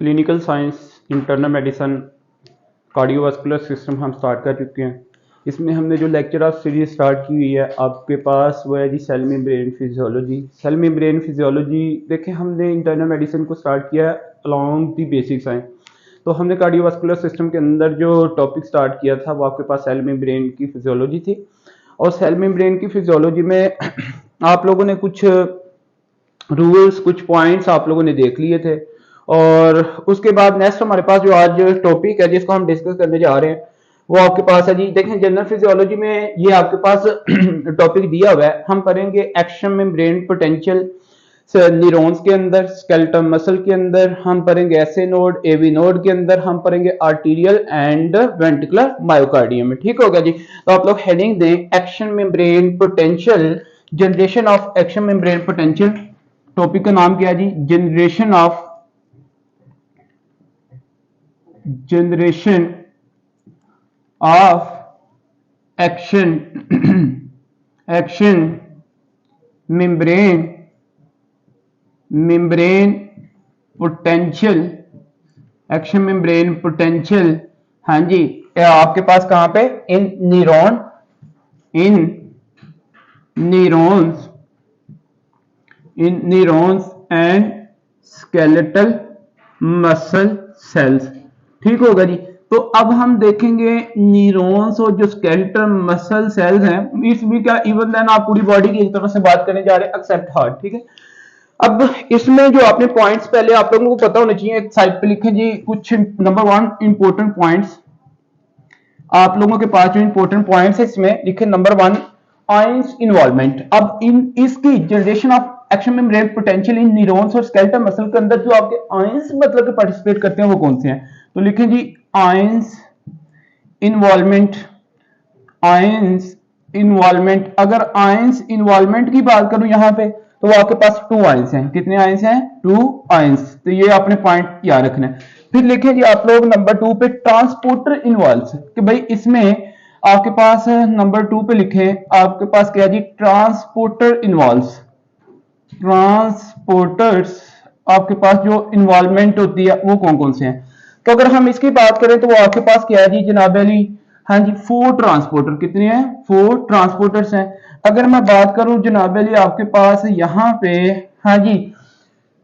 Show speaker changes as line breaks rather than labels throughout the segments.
Clinical science internal medicine cardiovascular system हम start कर चुके हैं। इसमें हमने जो लेक्चर ऑफ सीरीज स्टार्ट की हुई है आपके पास वो है जी cell membrane physiology. Cell membrane physiology देखें, हमने इंटरनल मेडिसिन को स्टार्ट किया अलॉन्ग दी बेसिक साइंस। तो हमने कार्डियोवास्कुलर सिस्टम के अंदर जो टॉपिक स्टार्ट किया था वो आपके पास सेल मेम्ब्रेन की फिजियोलॉजी थी। और सेल मेम्ब्रेन की फिजियोलॉजी में आप लोगों ने कुछ रूल्स, कुछ पॉइंट्स आप लोगों ने देख लिए थे। और उसके बाद नेक्स्ट हमारे पास जो आज टॉपिक है जिसको हम डिस्कस करने जा रहे हैं वो आपके पास है जी। देखें, जनरल फिजियोलॉजी में ये आपके पास टॉपिक दिया हुआ है। हम पढ़ेंगे एक्शन मेम्ब्रेन पोटेंशियल न्यूरॉन्स के अंदर, स्केलेटल मसल के अंदर, हम पढ़ेंगे एसए नोड, एवी नोड के अंदर, हम पढ़ेंगे आर्टीरियल एंड वेंट्रिकुलर मायोकार्डियम में। ठीक हो गया जी। तो आप लोग हेडिंग दें action membrane potential, generation of action membrane potential. Topic का नाम क्या है जी? Generation of action membrane potential, action membrane potential. हाँ जी, आपके पास कहां पे? In neurons and skeletal muscle cells. ठीक होगा जी। तो अब हम देखेंगे न्यूरॉन्स और जो स्केलेटल मसल सेल्स हैं, इसमें क्या इवन देन आप पूरी बॉडी की एक तरह से बात करने जा रहे हैं एक्सेप्ट हार्ट। ठीक है। अब इसमें जो आपने पॉइंट्स पहले आप लोगों को पता होना चाहिए, एक साइड पे लिखें जी कुछ नंबर 1 इंपॉर्टेंट पॉइंट्स। आप लोगों के पास जो इंपॉर्टेंट पॉइंट्स है इसमें लिखे नंबर 1 आयंस इन्वॉल्वमेंट। अब इसकी generation of action membrane potential in neurons और स्केलेटल मसल के अंदर जो आपके आयंस मतलब के पार्टिसिपेट करते हैं वो कौन से हैं? तो लिखें जी आयंस इन्वॉल्वमेंट। अगर आयंस इन्वॉल्वमेंट की बात करूं यहां पे तो वो आपके पास 2 आयंस हैं। कितने आयंस हैं? 2 आयंस। तो ये आपने पॉइंट याद रखना है। फिर लिखें जी आप लोग नंबर 2 पे ट्रांसपोर्टर इन्वॉल्व्स, कि भाई इसमें आपके पास नंबर 2 पे लिखे आपके पास क्या जी? Transporter involves. ट्रांसपोर्टर्स आपके पास जो इन्वॉल्वमेंट होती है वो कौन कौन से हैं? तो अगर हम इसकी बात करें तो वो आपके पास क्या है जी जनाब अली? हाँ जी, 4 ट्रांसपोर्टर। कितने हैं? 4 ट्रांसपोर्टर्स हैं। अगर मैं बात करूं जनाब अली आपके पास यहां पे, हाँ जी,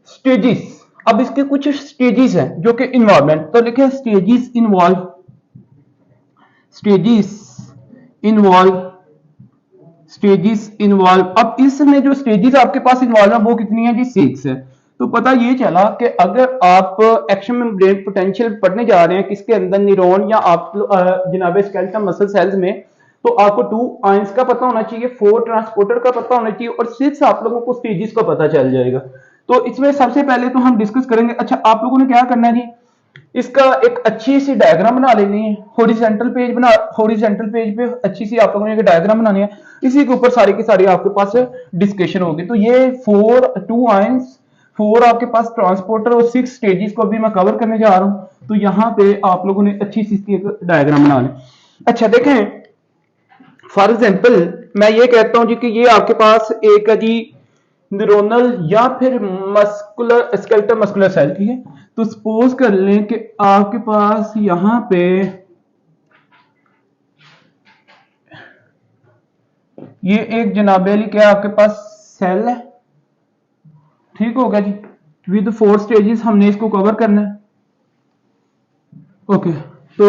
स्टेजेस। अब इसके कुछ स्टेजेस हैं जो कि इन्वॉल्वमेंट, तो लिखे स्टेजेस इन्वॉल्व। अब इसमें जो स्टेजेस आपके पास इन्वॉल्व है वो कितनी है जी? 6 है। तो पता ये चला कि अगर आप एक्शन मेम्ब्रेन पोटेंशियल पढ़ने जा रहे हैं किसके अंदर? न्यूरॉन या आप जनाब स्केलेटल मसल सेल्स में, तो आपको 2 आयंस का पता होना चाहिए, 4 ट्रांसपोर्टर का पता होना चाहिए और 6 आप लोगों को स्टेजेस का पता चल जाएगा। तो इसमें सबसे पहले तो हम डिस्कस करेंगे। अच्छा, आप लोगों ने क्या करना है जी? इसका एक अच्छी सी डायग्राम बना लेनी है। हॉरिजॉन्टल पेज पे अच्छी सी आप लोगों ने एक डायग्राम बनानी है। इसी के ऊपर सारी की सारी आपके पास डिस्कशन होगी। तो ये 2 आयंस, 4 आपके पास ट्रांसपोर्टर और 6 स्टेजेस को भी मैं कवर करने जा रहा हूं। तो यहां पे आप लोगों ने अच्छी सी एक डायग्राम बना ली। अच्छा देखें, फॉर एग्जाम्पल मैं ये कहता हूं जी कि ये आपके पास एक है जी न्यूरोनल या फिर मस्कुलर स्केलेटल मस्कुलर सेल। ठीक है। तो सपोज कर लें कि आपके पास यहां पे ये एक जनाबेली क्या आपके पास सेल है। ठीक होगा जी। विद 4 स्टेजेस हमने इसको कवर करना है। ओके, तो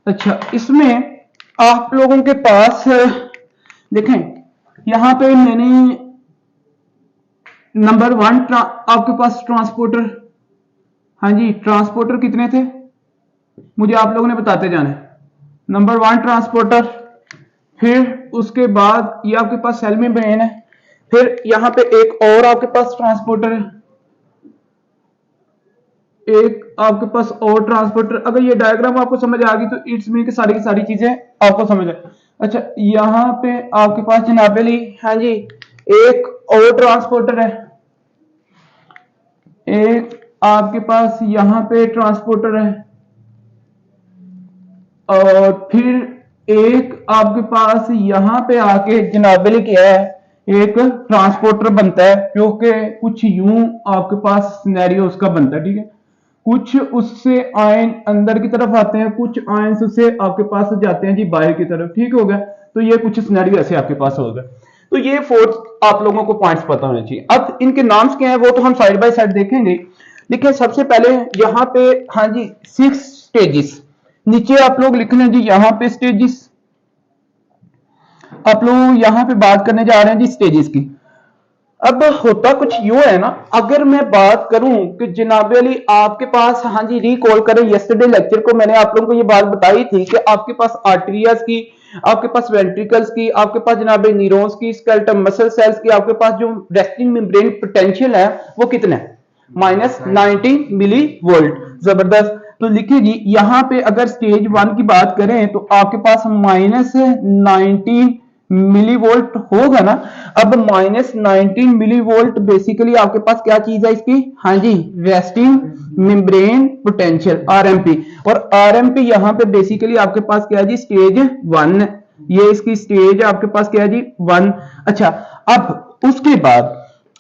अच्छा, इसमें आप लोगों के पास देखें यहां पे मैंने नंबर 1 आपके पास ट्रांसपोर्टर। हाँ जी, ट्रांसपोर्टर कितने थे मुझे आप लोगों ने बताते जाना है। नंबर 1 ट्रांसपोर्टर, फिर उसके बाद ये आपके पास सेल मेम्ब्रेन है, फिर यहां पे एक और आपके पास ट्रांसपोर्टर है, एक आपके पास और ट्रांसपोर्टर। अगर ये डायग्राम आपको समझ आ गई तो इट्स मीन कि सारी की सारी चीजें आपको समझ आ। अच्छा, यहां पे आपके पास जनाबेली, हाँ जी, एक और ट्रांसपोर्टर है, एक आपके पास यहां पे ट्रांसपोर्टर है, और फिर एक आपके पास यहां पे आके जनाबेली क्या है, एक ट्रांसपोर्टर बनता है, क्योंकि कुछ यूं आपके पास सिनेरियो उसका बनता है, ठीक है। कुछ उससे आयन अंदर की तरफ आते हैं, कुछ आयन उससे आपके पास जाते हैं जी बाहर की तरफ, ठीक हो गया। तो ये कुछ सिनेरियो ऐसे आपके पास होगा। तो ये फोर्थ आप लोगों को पॉइंट्स पता होने चाहिए। अब इनके नाम्स क्या है वो तो हम साइड बाय साइड देखेंगे। देखिए सबसे पहले यहाँ पे, हाँ जी, 6 स्टेजेस। नीचे आप लोग लिख लें जी यहाँ पे स्टेजेस। आप लोग यहाँ पे बात करने जा रहे हैं जी स्टेजेस की। अब होता कुछ यूं है ना, अगर मैं बात करूं कि जनाब अली आपके पास, हाँ जी रिकॉल करें यस्टरडे लेक्चर को, मैंने आप लोगों को ये बात बताई थी कि आपके पास आर्टरियाज की, आपके पास वेंट्रिकल्स की, आपके पास जनाब न्यूरॉन्स की, स्केलेटल मसल सेल्स की, आपके पास जो रेस्टिंग मेम्ब्रेन पोटेंशियल है वो कितना है, -90 मिली वोल्ट। जबरदस्त। तो लिखिए जी यहाँ पे अगर स्टेज 1 की बात करें तो आपके पास -19 मिली वोल्ट होगा ना। अब -19 मिली वोल्ट बेसिकली आपके पास क्या चीज है इसकी, हाँ जी रेस्टिंग मेम्ब्रेन पोटेंशियल आरएमपी। और आरएमपी यहाँ पे बेसिकली आपके पास क्या है जी, स्टेज 1। ये इसकी स्टेज आपके पास क्या है जी, 1। अच्छा, अब उसके बाद,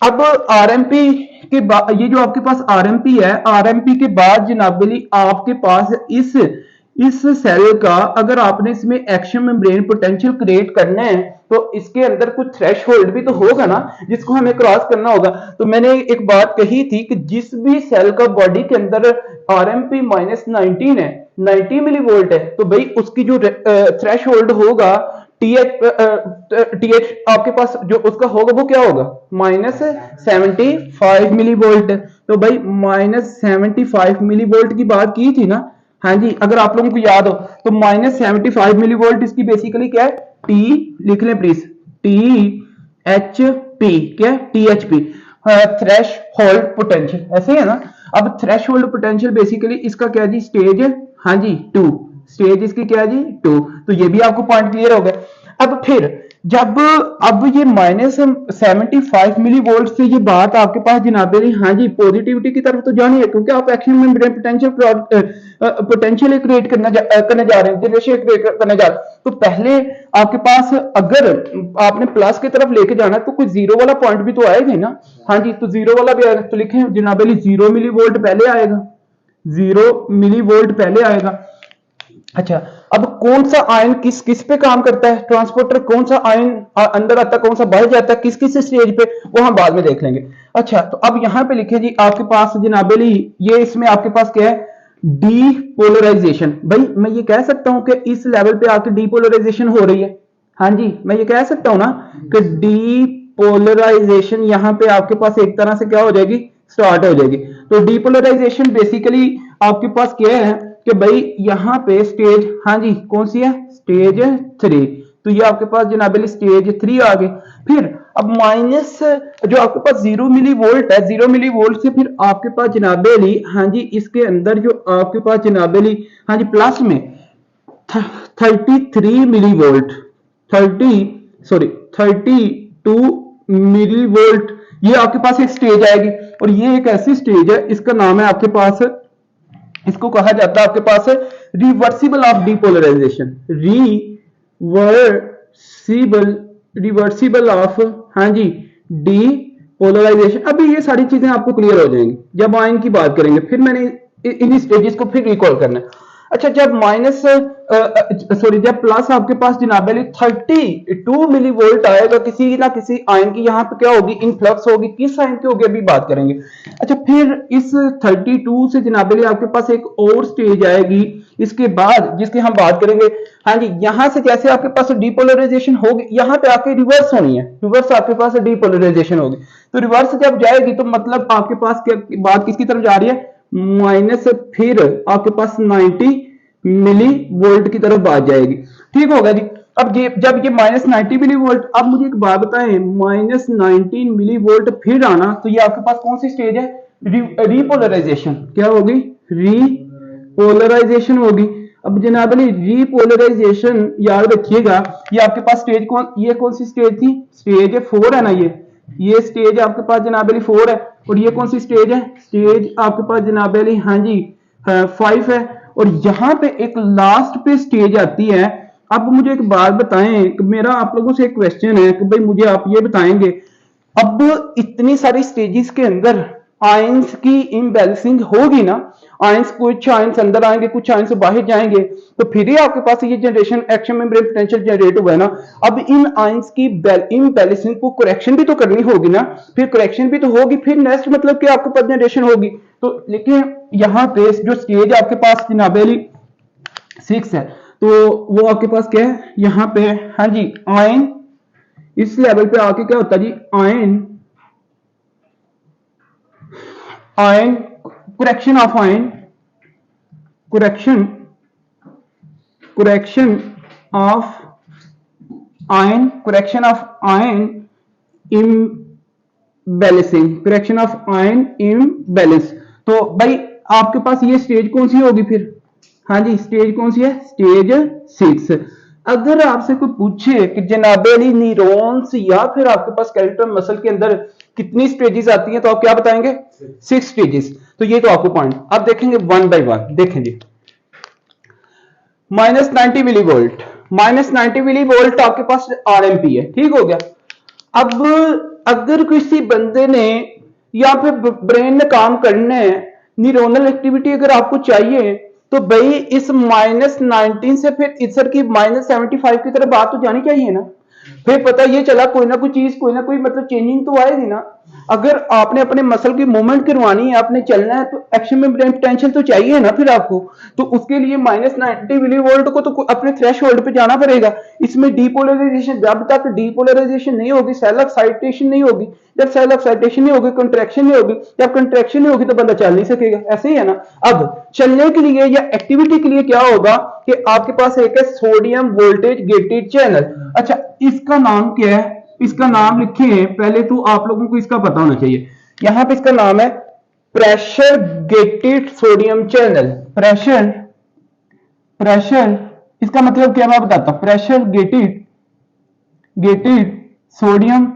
अब आरएमपी के बाद, ये जो आपके पास आरएमपी है, आरएमपी के बाद जनाबली आपके पास इस सेल का, अगर आपने इसमें एक्शन मेम्ब्रेन पोटेंशियल क्रिएट करना है तो इसके अंदर कुछ थ्रेशहोल्ड भी तो होगा ना जिसको हमें क्रॉस करना होगा। तो मैंने एक बात कही थी कि जिस भी सेल का बॉडी के अंदर आरएमपी -19 है, 90 मिली वोल्ट है, तो भाई उसकी जो थ्रेशहोल्ड होगा टीएच आपके पास जो उसका होगा वो क्या होगा, -75 मिली वोल्ट। तो भाई -75 मिली वोल्ट की बात की थी ना, हाँ जी अगर आप लोगों को याद हो तो -75 मिली वोल्ट इसकी बेसिकली क्या है, टी लिख लें प्लीज, टी एच पी, क्या T H P, threshold potential, ऐसे है ना। अब थ्रेश होल्ड पोटेंशियल बेसिकली इसका क्या जी, स्टेज, हाँ जी 2, स्टेज इसकी क्या है जी 2। तो ये भी आपको पॉइंट क्लियर हो गया। अब फिर जब अब ये -75 मिली वोल्ट से ये बात आपके पास जनाबे, हाँ जी पॉजिटिविटी की तरफ तो जानी है, क्योंकि आप एक्शन मेम्ब्रेन पोटेंशियल क्रिएट करने जा रहे हैं, जनरेशन क्रिएट करने जा रहे हैं। तो पहले आपके पास अगर आपने प्लस की तरफ लेके जाना है तो कोई जीरो वाला पॉइंट भी तो आएगा ना, हाँ जी तो जीरो वाला भी आएगा। तो लिखें जनाबे 0 मिली वोल्ट पहले आएगा, 0 मिली वोल्ट पहले आएगा। अच्छा, अब कौन सा आयन किस किस पे काम करता है, ट्रांसपोर्टर कौन सा आयन अंदर आता है, कौन सा बाहर जाता है, किस किस स्टेज पे, वो हम बाद में देख लेंगे। अच्छा, तो अब यहां पे लिखे जी आपके पास जनाबेली, ये इसमें आपके पास क्या है, डीपोलराइजेशन। भाई मैं ये कह सकता हूं कि इस लेवल पे आके डीपोलराइजेशन हो रही है, हाँ जी मैं ये कह सकता हूं ना कि डीपोलराइजेशन यहां पे आपके पास एक तरह से क्या हो जाएगी, स्टार्ट हो जाएगी। तो डीपोलराइजेशन बेसिकली आपके पास क्या है कि भाई यहाँ पे स्टेज, हाँ जी कौन सी है, स्टेज 3। तो ये आपके पास जनाबेली स्टेज 3 आ गई। फिर अब माइनस जो आपके पास 0 मिली वोल्ट है, 0 मिली वोल्ट से फिर आपके पास जनाबेली, हाँ जी इसके अंदर जो आपके पास जनाबेली, हाँ जी प्लस में 33 मिली वोल्ट, 32 मिली वोल्ट, ये आपके पास एक स्टेज आएगी। और ये एक ऐसी स्टेज है, इसका नाम है आपके पास, इसको कहा जाता है आपके पास reversible of depolarization, reversible of, हाँ जी डीपोलराइजेशन। अभी ये सारी चीजें आपको क्लियर हो जाएंगी जब आयन की बात करेंगे, फिर मैंने इन स्टेजेस को फिर रिकॉल करना है। अच्छा, जब जब प्लस आपके पास जनाबेली 32 मिली वोल्ट आएगा किसी ना किसी आयन की, यहाँ पे क्या होगी, इनफ्लक्स होगी, किस आयन की होगी अभी बात करेंगे। अच्छा, फिर इस 32 से जनाबेली आपके पास एक और स्टेज आएगी इसके बाद जिसकी हम बात करेंगे, हाँ जी यहां से जैसे आपके पास डीपोलराइजेशन होगी, यहाँ पे आके रिवर्स होनी है, रिवर्स आपके पास डीपोलराइजेशन होगी। तो रिवर्स जब जाएगी तो मतलब आपके पास क्या बात किसकी तरफ जा रही है, माइनस, फिर आपके पास 90 मिली वोल्ट की तरफ बात जाएगी। ठीक होगा जी। अब ये जब ये -90 मिली वोल्ट, अब मुझे एक बात बताएं, -19 मिली वोल्ट फिर आना, तो ये आपके पास कौन सी स्टेज है, रीपोलराइजेशन। क्या होगी, रीपोलराइजेशन होगी। अब जनाबली रीपोलराइजेशन याद रखिएगा, ये आपके पास स्टेज ये कौन सी स्टेज थी, स्टेज 4 है ना, ये स्टेज आपके पास जनाबली 4 है। और ये कौन सी स्टेज है, स्टेज आपके पास जनाबली, हाँ जी 5 है। और यहां पे एक लास्ट पे स्टेज आती है अब मुझे एक बात बताएं कि मेरा आप लोगों से एक क्वेश्चन है कि भाई मुझे आप ये बताएंगे, अब इतनी सारी स्टेजेस के अंदर आयंस की इम्बैलेंसिंग होगी ना, आयंस कुछ आयंस अंदर आएंगे, कुछ आयंस बाहर जाएंगे, तो फिर ही आपके पास ये generation action membrane potential generate हुआ है ना। अब इन आयंस की इम्बैलेंसिंग को करेक्शन भी तो करनी होगी ना, फिर करेक्शन भी तो होगी, फिर नेक्स्ट मतलब कि आपके पास जनरेशन होगी। तो लेकिन यहाँ पे जो स्टेज आपके पास जनाबे 6 है, तो वो आपके पास क्या है यहाँ पे, हाँ जी आयन इस लेवल पे आके क्या होता है जी, ion ion correction of ion, correction correction of ion, correction of ion imbalancing, correction of ion imbalance. तो भाई आपके पास ये स्टेज कौन सी होगी फिर, हाँ जी स्टेज कौन सी है, स्टेज 6। अगर आपसे कोई पूछे कि जनाबे अली न्यूरॉन्स या फिर आपके पास स्केलेटल मसल के अंदर कितनी स्टेजेस आती हैं, तो आप क्या बताएंगे, 6 स्टेजेस। तो ये तो आपको पॉइंट अब देखेंगे वन बाय वन। देखें जी, -90 मिली वोल्ट, -90 मिली वोल्ट आपके पास आरएमपी है, ठीक हो गया। अब अगर किसी बंदे ने या फिर ब्रेन ने काम करना है, न्यूरोनल एक्टिविटी अगर आपको चाहिए, तो भाई इस -19 से फिर इधर की -75 की तरफ बात तो जानी चाहिए ना। फिर पता ये चला कोई ना कोई चीज, कोई ना कोई मतलब चेंजिंग तो आएगी ना। अगर आपने अपने मसल की मूवमेंट करवानी है, आपने चलना है, तो एक्शन मेम्ब्रेन पोटेंशियल तो चाहिए ना फिर आपको। तो उसके लिए -90 मिली वोल्ट को तो अपने थ्रेश होल्ड पे जाना पड़ेगा। इसमें डीपोलराइजेशन, जब तक डीपोलराइजेशन नहीं होगी, सेल एक्साइटेशन नहीं होगी, जब सेल एक्साइटेशन नहीं होगी कंट्रैक्शन नहीं होगी, जब कंट्रैक्शन नहीं होगी तो बंदा चल नहीं सकेगा, ऐसे ही है ना। अब चलने के लिए या एक्टिविटी के लिए क्या होगा कि आपके पास एक है सोडियम वोल्टेज गेटेड चैनल। अच्छा इसका नाम क्या है, इसका नाम लिखे पहले, तो आप लोगों को इसका पता होना चाहिए। यहां पे इसका नाम है pressure gated sodium channel. Pressure pressure इसका मतलब क्या मैं बताता हूं, pressure gated gated sodium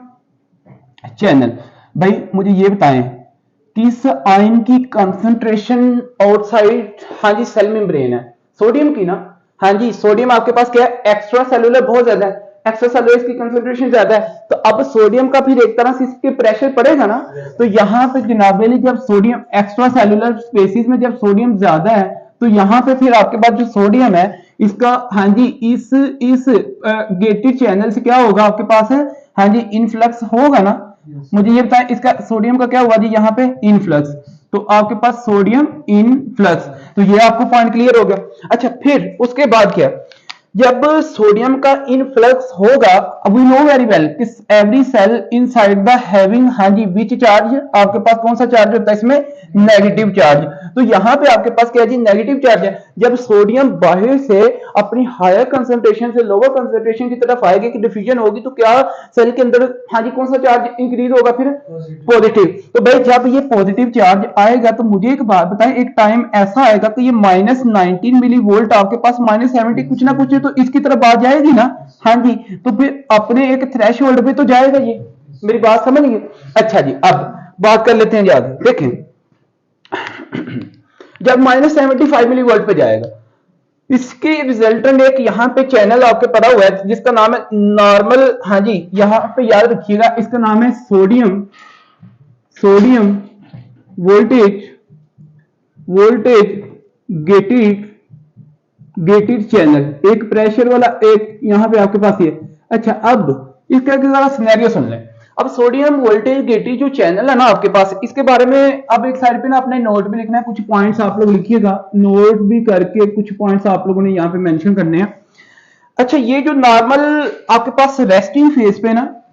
channel. भाई मुझे ये बताएं किस आयन की कंसंट्रेशन आउटसाइड, हाँ जी सेल मेम्ब्रेन है, सोडियम की ना। हाँ जी सोडियम आपके पास क्या है, एक्स्ट्रा सेलुलर बहुत ज्यादा है, एक्स्ट्रा सेलुलर इसकी कंसंट्रेशन ज्यादा है। तो अब सोडियम का फिर एक तरह से इसके प्रेशर पड़ेगा ना। तो यहाँ पे जनाबे जब सोडियम एक्स्ट्रा सेलुलर स्पेसिस में जब सोडियम ज्यादा है, तो यहाँ पे फिर आपके पास जो सोडियम है इसका, हाँ जी इस गेटेड चैनल से क्या होगा आपके पास है, हाँ जी इनफ्लक्स होगा ना। मुझे ये बताएं इसका सोडियम का क्या हुआ जी, यहाँ पे इनफ्लक्स, तो आपके पास सोडियम इनफ्लक्स। तो ये आपको पॉइंट क्लियर हो गया। अच्छा फिर उसके बाद क्या, जब सोडियम का इनफ्लक्स होगा, वी नो वेरी वेल कि every cell inside the having, हाँ जी विच चार्ज, आपके पास कौन सा चार्ज होता है इसमें, नेगेटिव चार्ज। तो यहां पे आपके पास क्या जी, नेगेटिव चार्ज है। जब सोडियम बाहर से अपनी हायर कंसंट्रेशन से लोअर कंसंट्रेशन की तरफ आएगी कि डिफ्यूजन होगी, तो क्या सेल के अंदर, हाँ जी कौन सा चार्ज इंक्रीज होगा फिर, पॉजिटिव। तो भाई जब ये पॉजिटिव चार्ज आएगा, तो मुझे एक बात बताएं, एक टाइम ऐसा आएगा कि ये -19 मिली वोल्ट आपके पास -70 कुछ ना कुछ तो इसकी तरफ आ जाएगी ना। हाँ जी तो फिर अपने एक थ्रेश होल्ड पे तो जाएगा ये, मेरी बात समझ गए। अच्छा जी अब बात कर लेते हैं जी आगे। देखें जब -75 मिली वोल्ट पे जाएगा, इसके रिजल्टेंट एक यहाँ पे चैनल आपके पड़ा हुआ है जिसका नाम है नॉर्मल, हाँ जी यहाँ पे याद रखिएगा, इसका नाम है sodium sodium voltage voltage gated gated channel, एक प्रेशर वाला, एक यहाँ पे आपके पास ये। अच्छा अब इसका जरा सिनेरियो सुन लें। अब सोडियम वोल्टेज गेटेड जो चैनल है ना आपके पास, इसके बारे में अब एक साइड पे ना अपने नोट भी लिखना है, कुछ पॉइंट्स आप लोग लिखिएगा, नोट भी करके कुछ पॉइंट्स आप लोगों ने यहाँ पे मेंशन करने हैं। अच्छा ये जो नॉर्मल आपके पास रेस्टिंग फेज पे ना,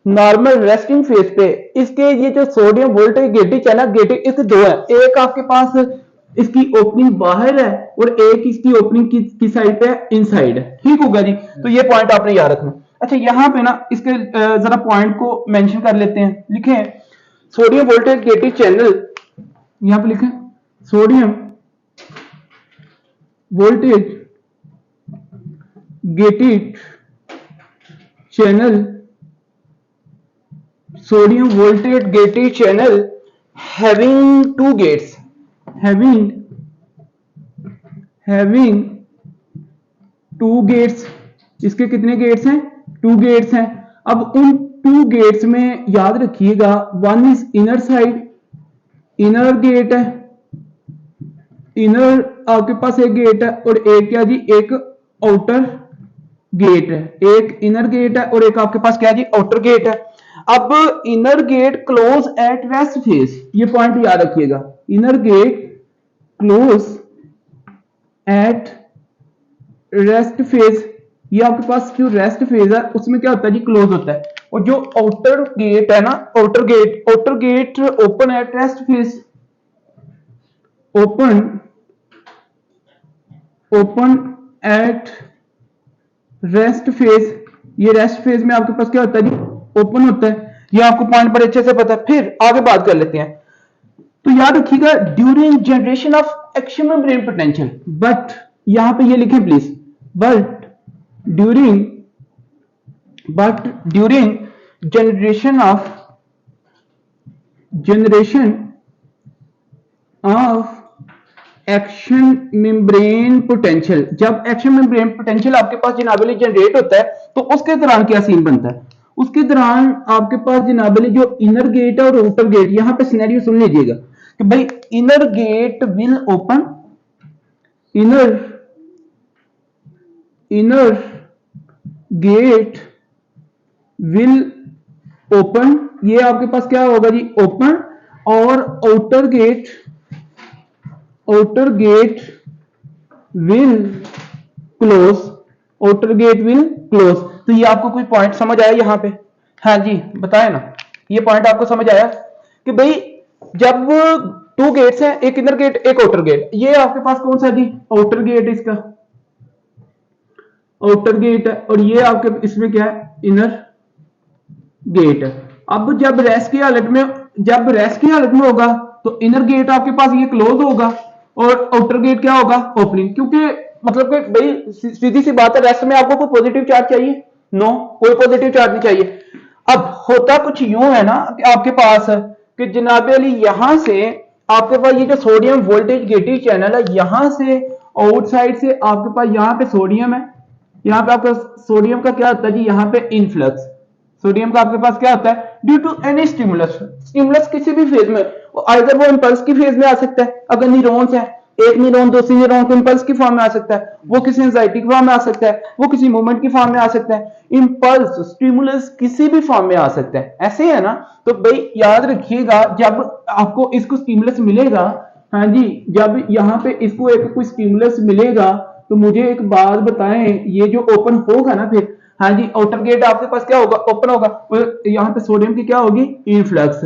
नॉर्मल रेस्टिंग फेज पे इसके ये जो sodium voltage gated channel, gated इसके दो है, एक आपके पास इसकी ओपनिंग बाहर है और एक इसकी ओपनिंग की साइड पे इनसाइड है, ठीक होगा जी। तो ये पॉइंट आपने याद रखना। अच्छा यहाँ पे ना इसके जरा पॉइंट को मेंशन कर लेते हैं, लिखे सोडियम वोल्टेज गेटेड चैनल, यहाँ पे लिखे sodium voltage gated channel, sodium voltage gated channel having two gates, having two gates इसके कितने गेट्स हैं? 2 गेट्स हैं। अब उन 2 गेट्स में याद रखिएगा, one is inner side, inner gate है, इनर आपके पास एक गेट है, और एक क्या जी, एक आउटर गेट है। एक इनर गेट है और एक आपके पास क्या जी, आउटर गेट है। अब inner gate close at rest phase, ये पॉइंट याद रखिएगा, inner gate close at rest phase, ये आपके पास जो रेस्ट फेज है उसमें क्या होता है जी, क्लोज होता है। और जो आउटर गेट है ना, outer gate open at rest phase, open at rest phase, ये रेस्ट फेज में आपके पास क्या होता है जी, ओपन होता है। ये आपको पॉइंट पर अच्छे से पता है। फिर आगे बात कर लेते हैं। तो याद रखिएगा, during generation of action membrane potential, but यहां पे ये लिखें please, but during generation of action membrane potential, जब एक्शन मेम्ब्रेन पोटेंशियल आपके पास जनाबली जनरेट होता है तो उसके दौरान क्या सीन बनता है? उसके दौरान आपके पास जनाबली जो इनर गेट है और आउटर गेट, यहां पे सिनेरियो सुन लीजिएगा कि भाई inner gate will open, inner gate will open, ये आपके पास क्या होगा जी, ओपन, और आउटर गेट विल क्लोज, तो ये आपको कोई पॉइंट समझ आया यहां पे? हाँ जी बताए ना, ये पॉइंट आपको समझ आया कि भाई जब 2 गेट्स हैं, एक इनर गेट एक आउटर गेट, ये आपके पास कौन सा जी, आउटर गेट, इसका आउटर गेट है, और ये आपके इसमें क्या है, इनर गेट है। अब जब रेस्ट की हालत में होगा तो इनर गेट आपके पास ये क्लोज होगा और आउटर गेट क्या होगा, ओपनिंग, क्योंकि मतलब कि भाई सीधी सी बात है, रेस्ट में आपको कोई पॉजिटिव चार्ज चाहिए? नो, कोई पॉजिटिव चार्ज नहीं चाहिए। अब होता कुछ यूं है ना कि आपके पास कि जनाबे अली यहां से आपके पास ये जो सोडियम वोल्टेज गेटेड चैनल है, यहां से आउटसाइड से आपके पास यहाँ पे सोडियम है, यहाँ पे आपका सोडियम का क्या होता है जी, यहाँ पे इनफ्लक्स, सोडियम का आपके पास क्या होता है, ड्यू टू एनी स्टिमुलस किसी भी फेज में, अगर वो इंपल्स की फेज में आ सकता है, अगर न्यूरॉन्स है, एक न्यूरॉन दूसरी न्यूरॉन को इंपल्स की फॉर्म में आ सकता है, वो किसी एंजाइटी की फॉर्म में आ सकता है, वो किसी मूवमेंट की फॉर्म में आ सकता है, इंपल्स स्टिमुलस किसी भी फॉर्म में आ सकता है, ऐसे है ना। तो भाई याद रखिएगा, जब आपको इसको स्टिमुलस मिलेगा, हाँ जी, जब यहाँ पे इसको एक कोई स्टिमुलस मिलेगा तो मुझे एक बात बताएं, ये जो ओपन होगा ना फिर, हाँ जी, आउटर गेट आपके पास क्या होगा, ओपन होगा, और यहाँ पे सोडियम की क्या होगी, इनफ्लक्स,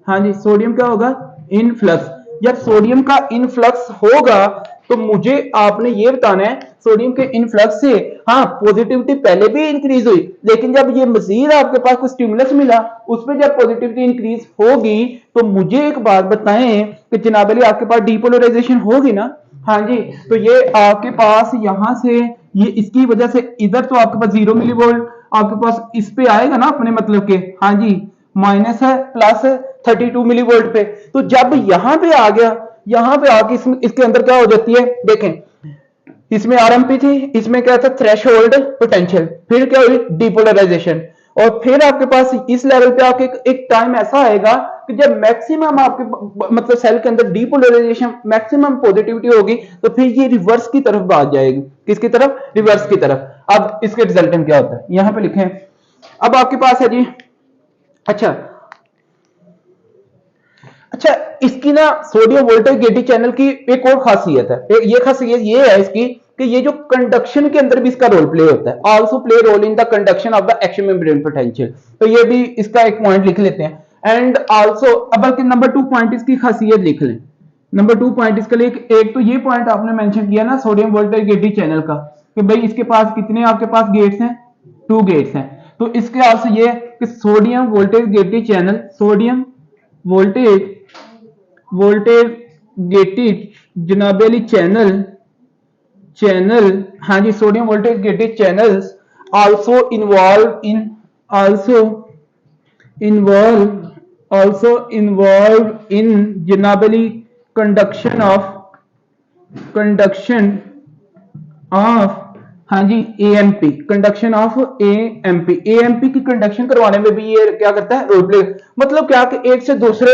हाँ जी, सोडियम क्या होगा, इनफ्लक्स। जब सोडियम का इनफ्लक्स होगा तो मुझे आपने ये बताना है, सोडियम के इनफ्लक्स से हाँ पॉजिटिविटी पहले भी इंक्रीज हुई, लेकिन जब ये मजीद आपके पास कुछ स्टिमुलस मिला, उसमें जब पॉजिटिविटी इंक्रीज होगी तो मुझे एक बात बताएं कि जनाब अली आपके पास डीपोलराइजेशन होगी ना, हाँ जी, तो ये आपके पास यहां से ये इसकी वजह से इधर तो आपके पास 0 मिली वोल्ट आपके पास इस पे आएगा ना अपने मतलब के, हाँ जी, माइनस है प्लस 32 मिली वोल्ट पे, तो जब यहां पे आ गया, यहां पे आके इसके अंदर क्या हो जाती है, देखें इसमें आरएमपी थी, इसमें क्या था, थ्रेशोल्ड पोटेंशियल, फिर क्या हुई, डीपोलराइजेशन, और फिर आपके पास इस लेवल पे आपके एक टाइम ऐसा आएगा कि जब मैक्सिमम आपके मतलब सेल के अंदर डीपोलराइजेशन मैक्सिमम पॉजिटिविटी होगी तो फिर ये रिवर्स की तरफ भाग जाएगी, किसकी तरफ, रिवर्स की तरफ। अब इसके रिजल्टेंट क्या होता है यहां पे लिखें। अब आपके पास है जी, अच्छा इसकी ना सोडियम वोल्टेज गेटेड चैनल की एक और खासियत है, ये खासियत ये है इसकी कि ये जो कंडक्शन के अंदर भी इसका रोल प्ले होता है, also play role in the conduction of the action membrane potential, तो ये भी इसका एक पॉइंट लिख लेते हैं। एंड आल्सो अब बल्कि नंबर 2 पॉइंट इसकी खासियत लिख लें, नंबर 2 पॉइंट इसके लिए एक तो ये पॉइंट आपने मेंशन किया ना सोडियम वोल्टेज गेटेड चैनल का, कि भाई इसके पास कितने आपके पास गेट्स हैं, 2 गेट्स हैं, तो इसके अर्थ ये कि sodium voltage gated channel, sodium voltage gated जनाबेली चैनल, हाँ जी, sodium voltage gated channels also involve in जनाबेली कंडक्शन ऑफ हाँ जी, AMP, conduction of AMP. AMP की कंडक्शन करवाने में भी ये क्या करता है, रोल प्ले। मतलब क्या कि एक से दूसरे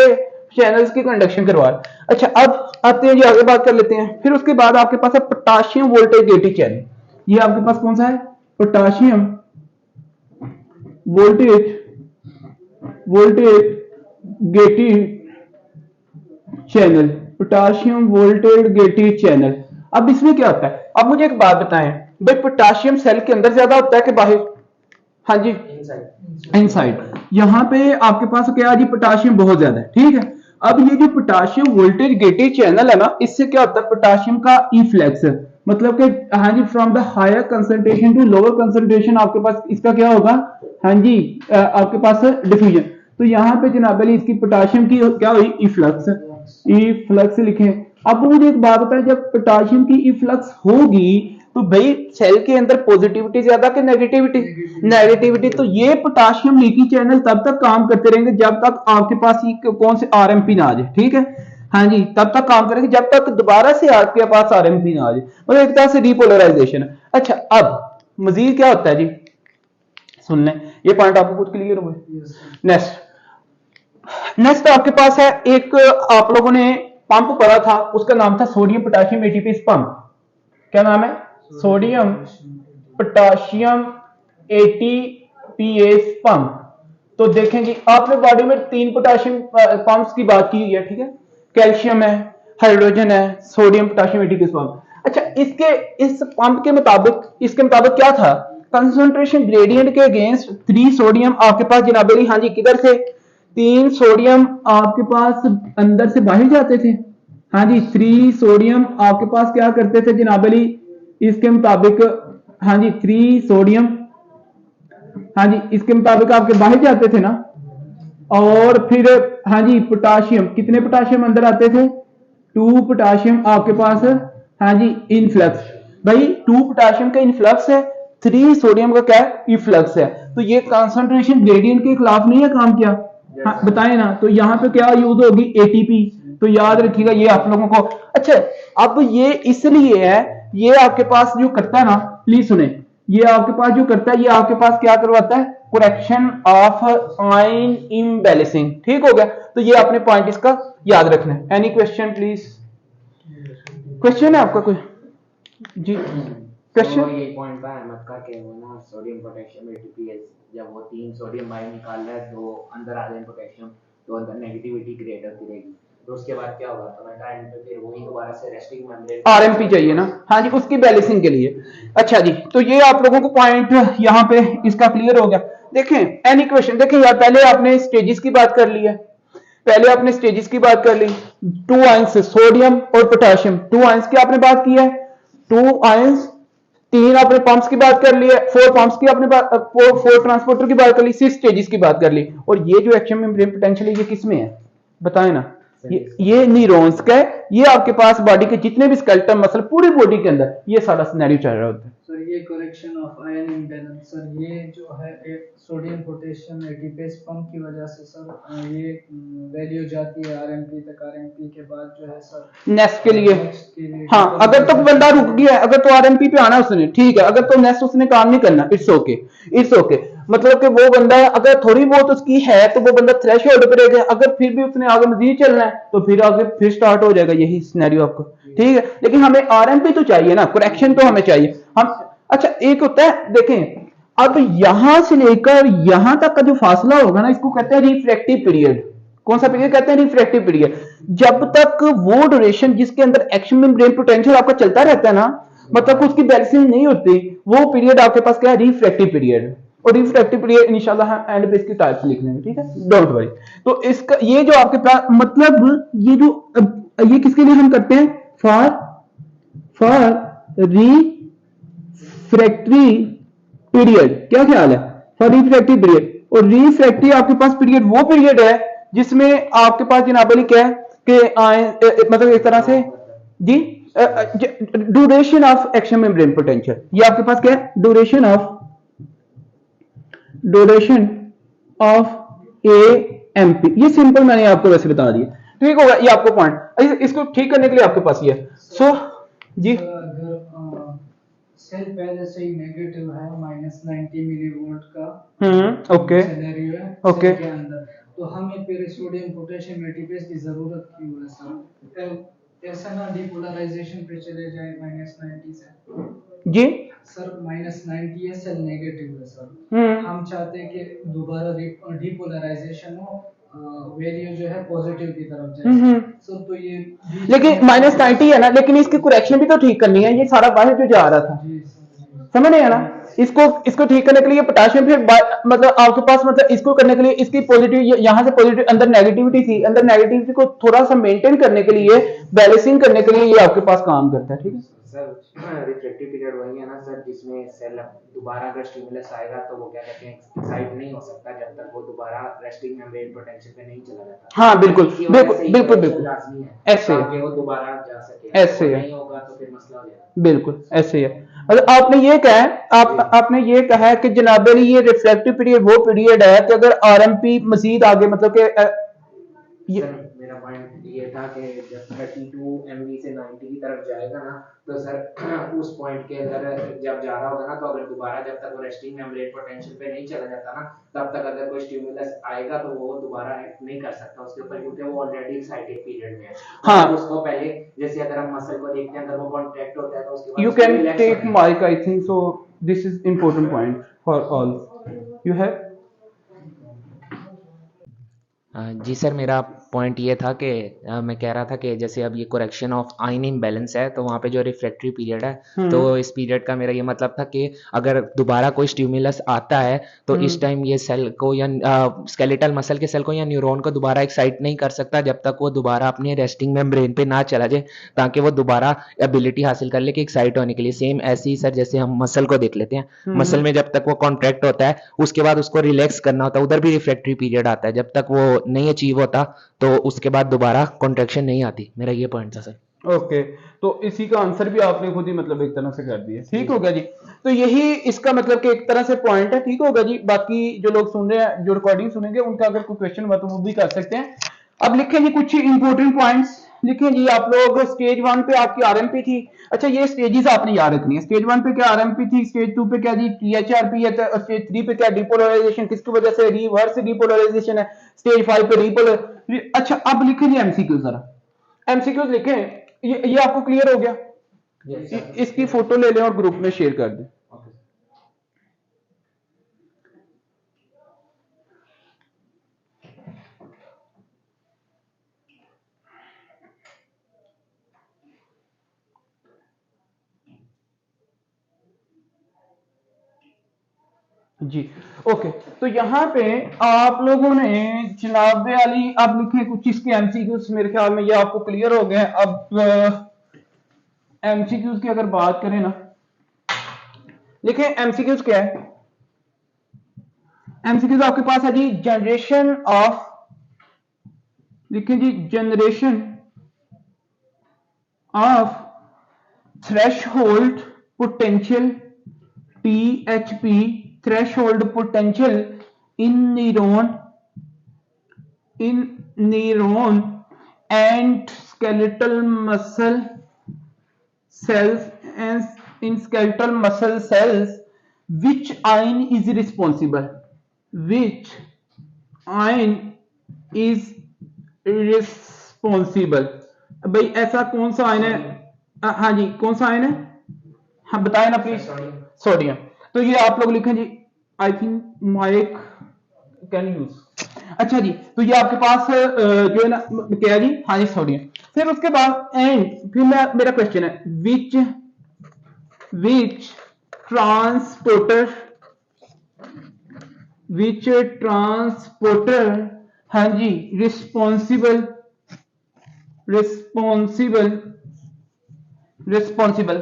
चैनल्स की कंडक्शन करवा। अच्छा, अब आते हैं जी, आगे बात कर लेते हैं। फिर उसके बाद आपके पास है पोटाशियम वोल्टेज गेटेड चैनल। ये आपके पास कौन सा है, potassium voltage voltage gated channel, potassium voltage gated channel. अब इसमें क्या होता है, अब मुझे एक बात बताएं भाई, पोटाशियम सेल के अंदर ज्यादा होता है कि बाहर? हाँ जी, इनसाइड। यहां पे आपके पास क्या है जी, पोटाशियम बहुत ज्यादा है, ठीक है। अब ये जो पोटाशियम वोल्टेज गेटेड चैनल है ना, इससे क्या होता है, पोटाशियम का इफ्लक्स, मतलब कि हाँ जी, from the higher concentration to lower concentration आपके पास इसका क्या होगा, हाँ जी, आपके पास डिफ्यूजन। तो यहाँ पे जनाब अली इसकी पोटाशियम की क्या हुई, इफ्लक्स, इफ्लक्स लिखें। अब मुझे एक बात बताएं, जब पोटाशियम की इफ्लक्स होगी तो भाई सेल के अंदर पॉजिटिविटी ज्यादा कि नेगेटिविटी, नेगेटिविटी। तो ये पोटाशियम लीकी चैनल तब तक काम करते रहेंगे जब तक आपके पास ये कौन से आरएमपी ना आ जाए, ठीक है। हाँ जी, तब तक काम करेंगे जब तक दोबारा से आपके पास आरएमपी ना आ जाए, मतलब एक तरह से डीपोलराइजेशन। अच्छा, अब मजीद क्या होता है जी, सुन लें, ये पॉइंट आपको कुछ क्लियर हुए। नेक्स्ट आपके पास है एक, आप लोगों ने पंप पढ़ा था, उसका नाम था सोडियम पोटाशियम एटीपीएस पंप। क्या नाम है, सोडियम पोटाशियम एटीपीएस पंप। तो देखेंगे आपने बॉडी में 3 पोटाशियम पंप्स की बात की है, ठीक है। कैल्शियम है, हाइड्रोजन है, सोडियम पोटाशियम एटीपीएस पंप। अच्छा, इस पंप के मुताबिक, इसके मुताबिक क्या था, कंसंट्रेशन ग्रेडियंट के अगेंस्ट 3 सोडियम आपके पास जनाब अली, हाँ जी, किधर से 3 सोडियम आपके पास अंदर से बाहर जाते थे। हाँ जी, 3 सोडियम आपके पास क्या करते थे जनाब अली, इसके मुताबिक, हाँ जी, 3 सोडियम, हाँ जी, इसके मुताबिक आपके बाहर जाते थे ना। और फिर हाँ जी, पोटाशियम, कितने पोटाशियम अंदर आते थे, 2 पोटाशियम आपके पास, हाँ जी, इनफ्लक्स। भाई 2 पोटाशियम का इनफ्लक्स है, 3 सोडियम का क्या है, इफ्लक्स है। तो ये कंसंट्रेशन ग्रेडियंट के खिलाफ नहीं है काम किया, हाँ बताएं ना। तो यहाँ पे क्या यूज होगी, एटीपी। तो याद रखिएगा ये आप लोगों को। अच्छा, अब ये इसलिए है, ये आपके पास जो करता है ना, प्लीज सुने, ये आपके पास जो करता है, ये आपके पास क्या करवाता है, करेक्शन ऑफ आयन इम्बैलेंसिंग, ठीक हो गया। तो ये अपने पॉइंट इसका याद रखना है। एनी क्वेश्चन प्लीज, क्वेश्चन है आपका कोई जी, क्वेश्चन।
ये पॉइंट का अहमद का क्या हुआ ना, सोडियम पोटेशियम एटीपीएस, जब वो 3 सोडियम बाहर निकाल रहा है तो अंदर आ जाए पोटेशियम, तो अंदर नेगेटिविटी क्रिएट होती रहेगी। तो उसके बाद क्या होगा, तो मैं एंड पे फिर वही दोबारा से रेस्टिंग मेम्ब्रेन
आरएमपी चाहिए ना, हाँ जी, उसकी बैलेंसिंग के लिए। अच्छा जी, तो ये आप लोगों को पॉइंट यहाँ पे इसका क्लियर हो गया। देखें एनी क्वेश्चन, देखें यार, पहले आपने स्टेजेस की बात कर ली है, पहले आपने स्टेजेस की बात कर ली। 2 आयंस, सोडियम और पोटेशियम, 2 आयंस की आपने बात की है, 2 आयंस, 3 आपने पंप्स की बात कर ली है, 4 पंप्स की आपने 4 ट्रांसपोर्टर की बात कर ली, 6 स्टेजेस की बात कर ली। और ये जो एक्शन मेम्ब्रेन पोटेंशियल है, ये किसमें है बताएं ना, ये न्यूरॉन्स का है। ये आपके पास बॉडी के जितने भी स्केलेटन मसल पूरी बॉडी के अंदर ये सारा सिनेरियो चल रहा होता है।
सर ये correction of ion imbalance, sir ये जो है सोडियम पोटेशियम एटीपीएस पंप की वजह से सर ये वैल्यू जाती है आरएमपी तक, आरएमपी के बाद जो है सर
नेक्स्ट के लिए, हाँ, अगर तो बंदा रुक गया है, अगर तो आरएमपी पे आना उसने, ठीक है, अगर तो नेक्स्ट उसने काम नहीं करना, इट्स ओके, इट्स ओके। मतलब कि वो बंदा अगर थोड़ी बहुत उसकी है तो वो बंदा थ्रेशोल्ड पे रहेगा, अगर फिर भी उसने आगे मजीद चलना है तो फिर आगे फिर स्टार्ट हो जाएगा यही सिनेरियो आपको, ठीक है। लेकिन हमें आरएमपी तो चाहिए ना, करेक्शन तो हमें चाहिए हम। अच्छा, एक होता है, देखें अब यहां से लेकर यहां तक का जो फासला होगा ना, इसको कहते हैं रिफ्रैक्टिव पीरियड। कौन सा पीरियड कहते हैं, रिफ्रैक्टिव पीरियड। जब तक वो ड्यूरेशन जिसके अंदर एक्शन मेम्ब्रेन पोटेंशियल आपका चलता रहता है ना, मतलब उसकी बैलेंसिंग नहीं होती, वो पीरियड आपके पास क्या है, रिफ्रैक्टिव पीरियड। और रिफ्रैक्टिव पीरियड इंशाल्लाह हम एंड पे इसकी टाइप्स लिख लेंगे, ठीक है, डोंट वरी। तो इसका ये जो आपके पास मतलब ये जो ये किसके लिए हम करते हैं, फॉर रिफ्रैक्टरी पीरियड, क्या ख्याल है, फॉर रिफ्रैक्टिव पीरियड। और रिफ्रैक्टिव आपके पास पीरियड वो पीरियड है जिसमें आपके पास जनाब अली क्या है कि मतलब एक तरह से जी, duration of action membrane potential, ये आपके पास क्या है, ड्यूरेशन ऑफ एएमपी। ये सिंपल मैंने आपको वैसे बता दिया, ठीक होगा, ये आपको पॉइंट, इसको ठीक करने के लिए आपके पास ये है। सो जी,
सेल पहले से ही नेगेटिव है, -90 मिलीवोल्ट का
ओके
सिनेरियो है
ओके
सेल के अंदर। तो हमें फिर सोडियम पोटेशियम एटीपीएस की जरूरत क्यों है सर? ऐसा ना डिपोलराइजेशन पे चले जाए -90 से।
जी
सर -90 है, सेल नेगेटिव है सर।
हम्म
हम चाहते हैं कि दोबारा डिपोलराइजेशन हो, वैल्यू जो है पॉजिटिव की तरफ जाए। सर तो ये
लेकिन -90 है ना, लेकिन इसकी करेक्शन भी तो ठीक करनी है, ये सारा बाहर जो जा रहा था,
जी सर।
समझ नहीं है ना। इसको ठीक करने के लिए पोटेशियम फिर मतलब आपके पास मतलब इसको करने के लिए इसकी पॉजिटिव यहाँ से पॉजिटिव अंदर नेगेटिविटी थी, अंदर नेगेटिविटी को थोड़ा सा मेंटेन करने के लिए, बैलेंसिंग करने के लिए ये आपके पास काम करता है, ठीक है।
सर रिफ्लेक्टिव पीरियड वही है ना सर, जिसमें सेल दोबारा अगर स्टिमुलस आएगा तो वो क्या कहते हैं एक्साइट नहीं हो सकता जब तक वो दोबारा रेस्टिंग मेम्ब्रेन पोटेंशियल पे नहीं चला जाता।
हाँ बिल्कुल
इसी वजह
बिल्कुल
से ही
बिल्कुल
correction
बिल्कुल
लाजमी है
ऐसे है,
ताकि वो दोबारा जा सके।
ऐसे
वो
है,
नहीं होगा तो फिर मसला हो जाएगा।
बिल्कुल ऐसे ही है। मतलब आपने ये कहा है, आपने ये कहा है कि जनाब अली ये रिफ्लेक्टिव पीरियड वो पीरियड है कि अगर आरएमपी मजीद आगे मतलब कि ये
सर मेरा पॉइंट ये था कि जब 32 MV से 90 की तरफ जाएगा ना तो सर उस पॉइंट के अंदर जब जा रहा होगा ना, तो अगर दोबारा जब तक वो रेस्टिंग मेम्ब्रेन पोटेंशियल पे नहीं चला जाता ना, तब तक अगर कोई स्टिमुलस आएगा तो वो दोबारा एक्ट नहीं कर सकता उसके ऊपर, क्योंकि वो ऑलरेडी एक्साइटेड पीरियड में है।
हाँ
उसको पहले जैसे अगर हम मसल को देखते हैं अगर वो कॉन्ट्रैक्ट होता है तो उसके बाद
you
उसको
can
रिलैक्स
take
होना है।
mic I think so, this is important point for all you have।
जी सर, मेरा पॉइंट ये था कि मैं कह रहा था कि जैसे अब ये करेक्शन ऑफ आयन इम्बैलेंस है तो वहाँ पे जो रिफ्रैक्टरी पीरियड है तो इस पीरियड का मेरा ये मतलब था कि अगर दोबारा कोई स्टिमुलस आता है तो इस टाइम ये सेल को या स्केलेटल मसल के सेल को या न्यूरॉन को दोबारा एक्साइट नहीं कर सकता जब तक वो दोबारा अपने रेस्टिंग मेम्ब्रेन पे ना चला जाए, ताकि वो दोबारा एबिलिटी हासिल कर ले कि एक्साइट होने के लिए। सेम ऐसे ही सर जैसे हम मसल को देख लेते हैं, मसल में जब तक वो कॉन्ट्रैक्ट होता है उसके बाद उसको रिलैक्स करना होता है, उधर भी रिफ्रैक्टरी पीरियड आता है, जब तक वो नहीं अचीव होता तो उसके बाद दोबारा कॉन्ट्रैक्शन नहीं आती। मेरा ये पॉइंट था सर।
ओके तो इसी का आंसर भी आपने खुद ही मतलब एक तरह से कर दिया, ठीक हो गया जी। तो यही इसका मतलब कि एक तरह से पॉइंट है, ठीक होगा जी। बाकी जो लोग सुन रहे हैं, जो रिकॉर्डिंग सुनेंगे, उनका अगर कोई क्वेश्चन हुआ तो वो भी कर सकते हैं। अब लिखें जी कुछ इंपॉर्टेंट पॉइंट्स लिखें जी। आप लोग स्टेज 1 पे आपकी आरएमपी थी, अच्छा ये स्टेजेस आपने याद रखनी है। स्टेज 1 पे क्या आरएमपी थी, स्टेज 2 पे क्या जी टीएचआरपी है, तो स्टेज 3 पे क्या डिपोलराइजेशन, किसकी वजह से रिवर्स डिपोलराइजेशन है, स्टेज 5 पे रिपोलर। अच्छा अब लिखें जी एमसीक्यू, जरा एमसीक्यूज लिखें। ये आपको क्लियर हो गया? इसकी फोटो ले लें और ग्रुप में शेयर कर दें। जी ओके, तो यहाँ पे आप लोगों ने जनाब अली अब लिखे कुछ इसके एमसीक्यूज, मेरे ख्याल में ये आपको क्लियर हो गए। अब एमसीक्यूज की अगर बात करें ना, लिखे एमसीक्यूज क्या है। एमसीक्यूज आपके पास है जी जनरेशन ऑफ, लिखे जी generation of threshold potential THP, threshold potential in neuron and skeletal muscle cells, and in skeletal muscle cells, which ion is responsible, which ion is responsible। भाई ऐसा कौन सा आयन है? हाँ जी कौन सा आयन है, हाँ बताएं ना प्लीज। सोडियम। तो ये आप लोग लिखें जी, I think mike can use. अच्छा जी, तो ये आपके पास जो है ना क्या है जी, हाँ जी सोडियम। फिर उसके बाद एंड फिर मेरा क्वेश्चन है विच ट्रांसपोर्टर, हाँ जी रिस्पॉन्सिबल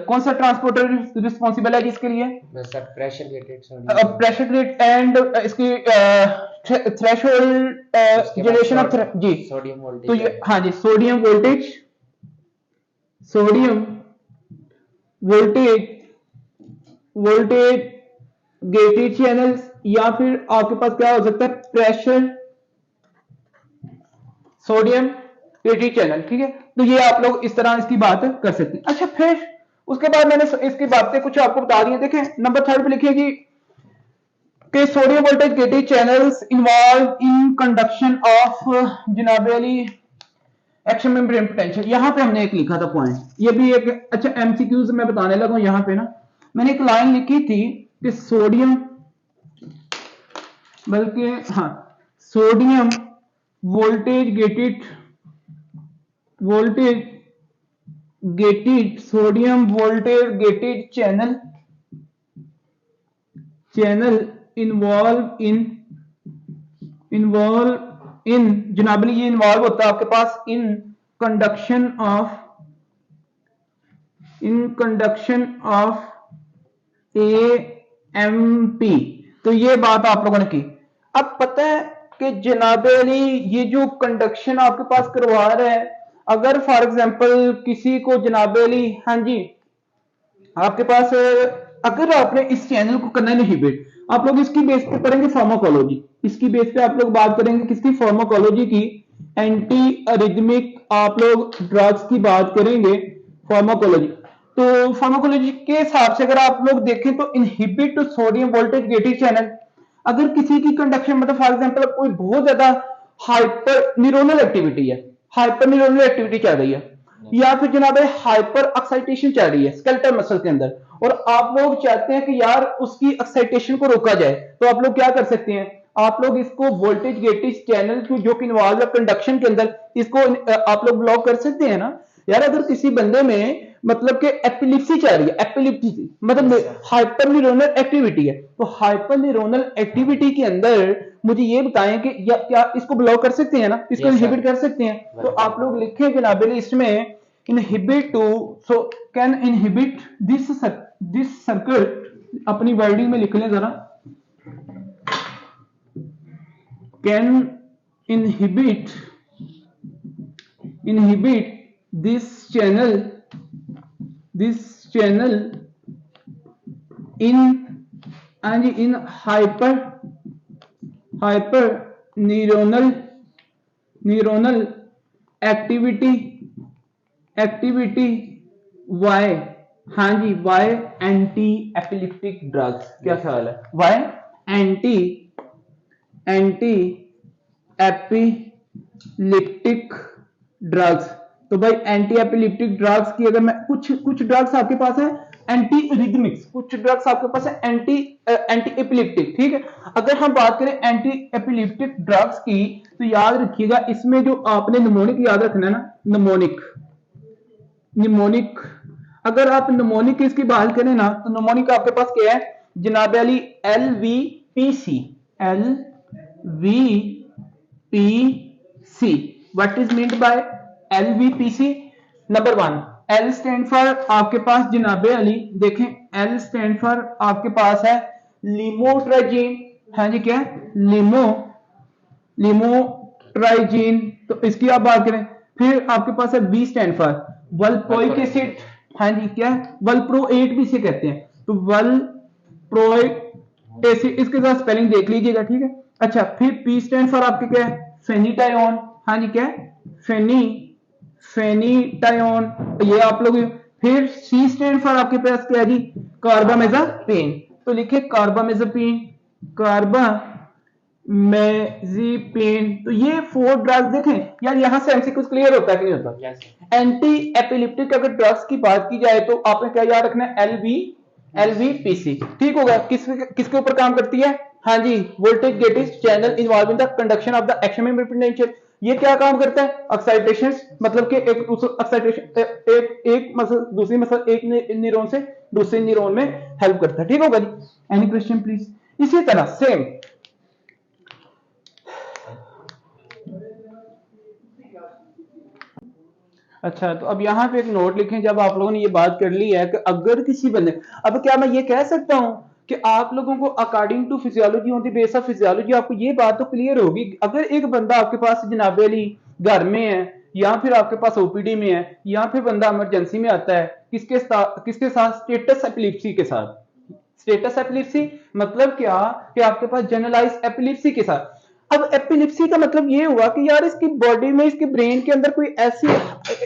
कौन सा ट्रांसपोर्टर रिस्पॉन्सिबल है जिसके लिए?
Sir pressure graded
pressure grade and इसकी थ्रेशोल्ड जनरेशन ऑफ जी
सोडियम
तो
वोल्टेज।
ये हाँ जी सोडियम वोल्टेज गेटेड चैनल्स, या फिर आपके पास क्या हो सकता है प्रेशर सोडियम गेटेड चैनल, ठीक है। तो ये आप लोग इस तरह इसकी बात कर सकते हैं। अच्छा फिर उसके बाद मैंने इसकी बातें कुछ आपको बता दी हैं। देखें नंबर 3 पे लिखिएगी कि sodium voltage gated channels involve in conduction of जनाब अली एक्शन मेम्ब्रेन पोटेंशियल। यहां पे हमने एक लिखा था पॉइंट, ये भी एक अच्छा एमसीक्यूज मैं बताने लगा हूं। यहां पे ना मैंने एक लाइन लिखी थी कि सोडियम, बल्कि हाँ, sodium voltage gated sodium voltage gated channel involve in जनाबली, ये इन्वॉल्व होता है आपके पास इन कंडक्शन ऑफ एएमपी। तो ये बात आप लोगों ने की। अब पता है कि जनाबली ये जो कंडक्शन आपके पास करवा रहा है, अगर फॉर एग्जांपल किसी को जनाबली, हाँ जी, आपके पास अगर आपने इस चैनल को करना है इनहिबिट, आप लोग इसकी बेस पे करेंगे फार्माकोलॉजी, इसकी बेस पे आप लोग बात करेंगे किसकी, फार्माकोलॉजी की, एंटी अरिथमिक आप लोग ड्रग्स की बात करेंगे, फार्माकोलॉजी। तो फार्माकोलॉजी के हिसाब से अगर आप लोग देखें तो inhibit sodium voltage gated channel, अगर किसी की कंडक्शन मतलब फॉर एग्जांपल कोई बहुत ज्यादा हाइपर न्यूरोनल एक्टिविटी है, हाइपर न्यूरोनल एक्टिविटी चल रही है, या फिर जनाब हाइपर एक्साइटेशन चल रही है स्केलेटल मसल के अंदर, और आप लोग चाहते हैं कि यार उसकी एक्साइटेशन को रोका जाए, तो आप लोग क्या कर सकते हैं, आप लोग इसको वोल्टेज गेटेड चैनल जो कि इन्वॉल्व है कंडक्शन के अंदर, इसको आप लोग ब्लॉक कर सकते हैं ना। यार अगर किसी बंदे में मतलब कि एपिलिप्सी चल रही है, एपिलिप्सी मतलब हाइपर न्यूरोनल एक्टिविटी है, तो हाइपर न्यूरोनल एक्टिविटी के अंदर मुझे ये बताएं कि क्या इसको ब्लॉक कर सकते हैं ना, इसको इनहिबिट कर सकते हैं। तो आप लोग लिखें जनाब इसमें inhibit to, so can inhibit this circuit, अपनी वर्डिंग में लिख लें जरा, can inhibit this channel in hyper neuronal activity why, हाँ जी, why एंटी एपिलिप्टिक ड्रग्स, क्या ख्याल है, why एंटी एपिलिप्टिक ड्रग्स। तो भाई एंटी एपिलिप्टिक ड्रग्स की अगर मैं कुछ ड्रग्स आपके पास है एंटी रिदमिक्स, कुछ ड्रग्स आपके पास है एंटी एपिलिप्टिक, ठीक है। अगर हम बात करें एंटी एपिलिप्टिक ड्रग्स की, तो याद रखिएगा इसमें जो आपने निमोनिक याद रखना है ना, निमोनिक, अगर आप निमोनिक इसकी बात करें ना, तो निमोनिक आपके पास क्या है जनाब Ali, LVPC। What is meant by LVPC? Number 1, L stand for आपके पास जनाबे अली, देखें L स्टैंड फॉर आपके पास है लिमोट्राइजीन, हाँ जी, क्या लिमोट्राइजीन, तो इसकी आप बात करें। फिर आपके पास है V स्टैंड फॉर वल्प्रोइक एसिड, हाँ जी, क्या वल्प्रोएट भी इसे कहते हैं, तो वल्प्रोइक एसिड, इसके साथ स्पेलिंग देख लीजिएगा, ठीक है। अच्छा, फिर P स्टैंड फॉर आपके क्या है, फेनिटायोन, हाँ जी, क्या फेनिटायोन, ये आप लोग। फिर C स्टैंड फॉर आपके पास क्या है जी, कार्बामेजापिन, तो लिखिए कार्बामेजापिन। तो ये 4 ड्रग्स देखें यार, यहां से एमसीक्यू क्लियर होता है कि नहीं होता। एंटी एपिलिप्टिक अगर ड्रग्स की बात की जाए तो आपने क्या याद रखना है, LVPC, ठीक होगा। किसके ऊपर काम करती है, हाँ जी, voltage gated channel involve in the conduction of the action membrane potential. ये क्या काम करता है, एक्साइटेशन, मतलब कि एक मसल दूसरी मसल एक न्यूरॉन से दूसरे न्यूरॉन में हेल्प करता है, ठीक होगा जी। Any question please. इसी तरह सेम अच्छा, तो अब यहाँ पे एक नोट लिखें, जब आप लोगों ने ये बात कर ली है कि अगर किसी बंदे, अब क्या मैं ये कह सकता हूं कि आप लोगों को according to physiology on the base of physiology आपको ये बात तो क्लियर होगी, अगर एक बंदा आपके पास जनाब अली घर में है या फिर आपके पास ओपीडी में है या फिर बंदा इमरजेंसी में आता है, किसके साथ, स्टेटस एपिलिप्सी के साथ। स्टेटस एपिलिप्सी मतलब क्या कि आपके पास जनरलाइज एपिलिप्सी के साथ। अब एपिलिप्सी का मतलब ये हुआ कि यार इसकी बॉडी में, इसके ब्रेन के अंदर कोई ऐसी,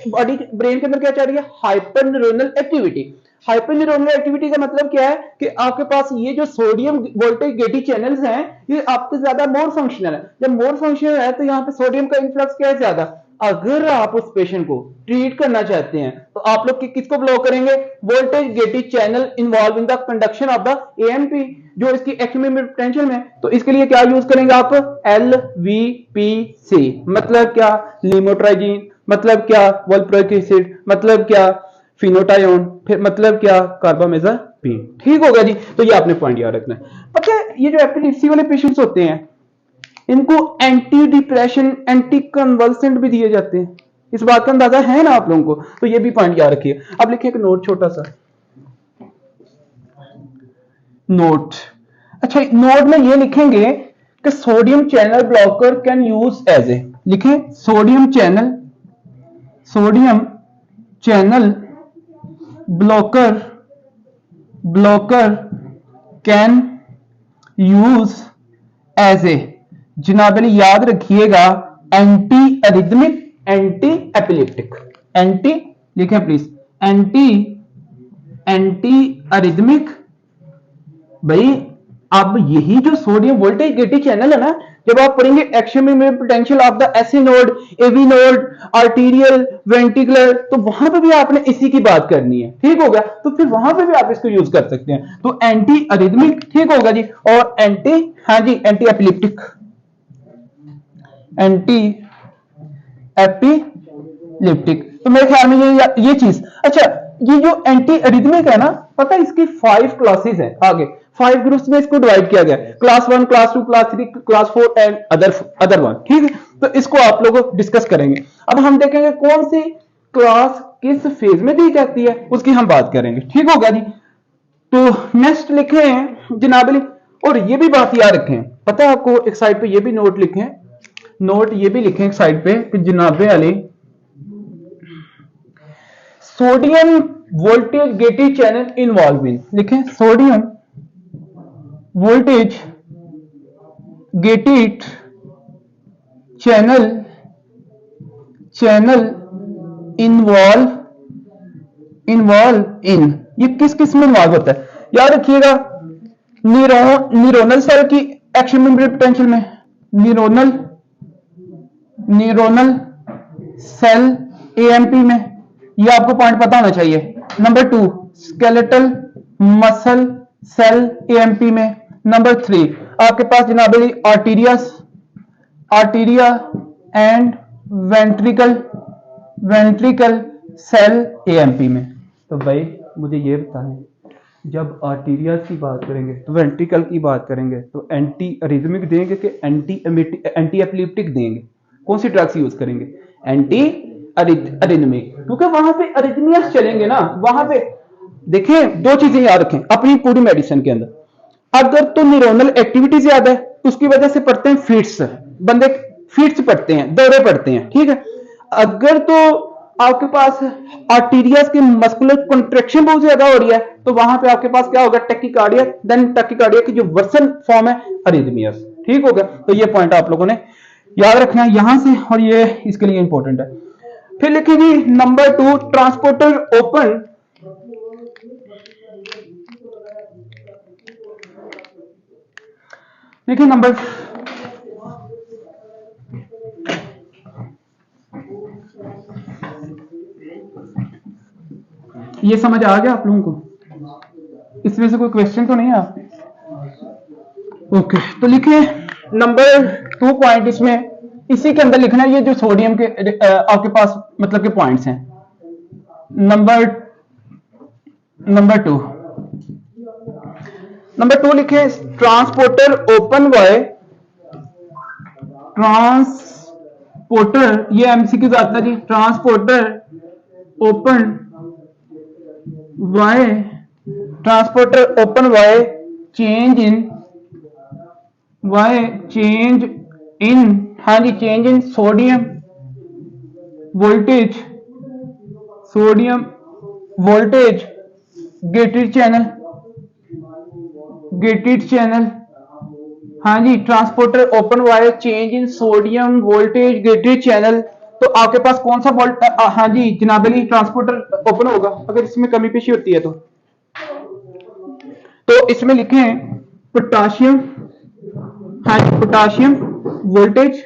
बॉडी ब्रेन के अंदर क्या चल रही है, hyper neuronal activity. Hyper neuronal activity का मतलब क्या है कि आपके पास ये जो सोडियम वोल्टेज गेटी चैनल्स हैं ये आपके ज्यादा मोर फंक्शनल है। जब मोर फंक्शनल है तो यहाँ पे सोडियम का इन्फ्लक्स क्या है ज्यादा। अगर आप उस पेशेंट को ट्रीट करना चाहते हैं तो आप लोग किसको ब्लॉक करेंगे, voltage gated channel involve in the conduction of the ANP जो इसकी एक्सट्रीम पोटेंशियल में। तो इसके लिए क्या यूज करेंगे आप, LVPC मतलब क्या, लिमोट्राइजीन मतलब क्या, वोल्प्रोइक एसिड मतलब क्या, फिनोटायोन, फिर मतलब क्या, कार्बामेज़ापिन। ठीक होगा जी। तो ये आपने पॉइंट याद रखना है। पता है ये जो एपिलेप्सी वाले पेशेंट्स होते हैं इनको एंटी डिप्रेशन एंटी कन्वल्सेंट भी दिए जाते हैं। इस बात का अंदाजा है ना आप लोगों को, तो ये भी पॉइंट याद रखिए। अब लिखिए एक नोट छोटा सा नोट। अच्छा नोट में ये लिखेंगे कि sodium channel blocker can use as a, लिखें sodium channel blocker can use as a, जनाब अली याद रखिएगा anti arrhythmic anti epileptic, anti लिखें प्लीज, एंटी अरिथमिक। भाई अब यही जो सोडियम वोल्टेज गेटेड चैनल है ना, जब आप पढ़ेंगे extreme potential of the AC node, AV node, arterial, ventricular, तो वहां पे भी आपने इसी की बात करनी है। ठीक होगा, तो फिर वहां पे भी आप इसको यूज कर सकते हैं। तो एंटी अरिथमिक, ठीक होगा जी, और एंटी, हाँ जी एंटी एपिलेप्टिक, एंटी एपिलेप्टिक। तो मेरे ख्याल में ये चीज। अच्छा ये जो एंटी अरिथमिक है ना, पता है इसकी 5 क्लासेस हैं, आगे 5 ग्रुप्स में इसको डिवाइड किया गया, class 1, class 2, class 3, class 4 and other one. ठीक है, तो इसको आप लोग डिस्कस करेंगे। अब हम देखेंगे कौन सी क्लास किस फेज में दी जाती है उसकी हम बात करेंगे। ठीक होगा जी। तो नेक्स्ट लिखे हैं जनाब अली, और ये भी बात याद रखें, पता है आपको, एक साइड पे ये भी नोट लिखें, नोट ये भी लिखें एक साइड पे कि जनाब अली sodium voltage gated channel involve in, लिखें sodium voltage gated channel involve in, ये किस किस में इन्वॉल्व होता है याद रखिएगा, न्यूरोनल सेल की एक्सट्रीम पोटेंशियल में, न्यूरोनल सेल एएमपी में, ये आपको पॉइंट पता होना चाहिए। Number 2 skeletal muscle cell AMP में। नंबर 3 आपके पास जनाब atria and ventricle cell AMP में। तो भाई मुझे ये बताएं, जब आर्टीरिया की बात करेंगे तो वेंट्रिकल की बात करेंगे तो एंटी अरिथमिक देंगे कि एंटी एपिलेप्टिक देंगे, कौन सी ड्रग्स यूज करेंगे, एंटी अरिथमिक, क्योंकि वहां पे अरिथमियास चलेंगे ना। वहां पे देखें दो चीजें याद रखें अपनी पूरी मेडिसिन के अंदर, अगर तो न्यूरोनल एक्टिविटी ज्यादा है तो उसकी वजह से पड़ते हैं फिट्स, बंदे फिट्स पड़ते हैं, दौरे पड़ते हैं। ठीक है, अगर तो आपके पास आर्टीरियस की मस्कुलर कंट्रैक्शन बहुत ज्यादा हो रही है तो वहां पे आपके पास क्या होगा, टैकीकार्डिया, देन टैकीकार्डिया की जो वर्सन फॉर्म है अरिथमियास। ठीक होगा, तो ये पॉइंट आप लोगों ने याद रखना है यहां से, और ये इसके लिए इंपॉर्टेंट है। फिर लिखिए नंबर 2 ट्रांसपोर्टर ओपन, देखिए नंबर ये समझ आ गया आप लोगों को, इसमें से कोई क्वेश्चन तो नहीं है आप? ओके, तो लिखिए नंबर 2 पॉइंट इसमें इसी के अंदर लिखना है, ये जो सोडियम के आपके पास मतलब के पॉइंट्स हैं। नंबर 2 लिखे ट्रांसपोर्टर ओपन वाई, ट्रांसपोर्टर, ये एमसीक्यू आता है जी, transporter open why, transporter open why change in, हाँ जी change in sodium voltage gated channel, हाँ जी transporter open wire change in sodium voltage gated channel. तो आपके पास कौन सा हाँ जी जनाब अली ट्रांसपोर्टर ओपन होगा अगर इसमें कमी पेशी होती है तो तो इसमें लिखे हैं पोटाशियम, हाँ potassium voltage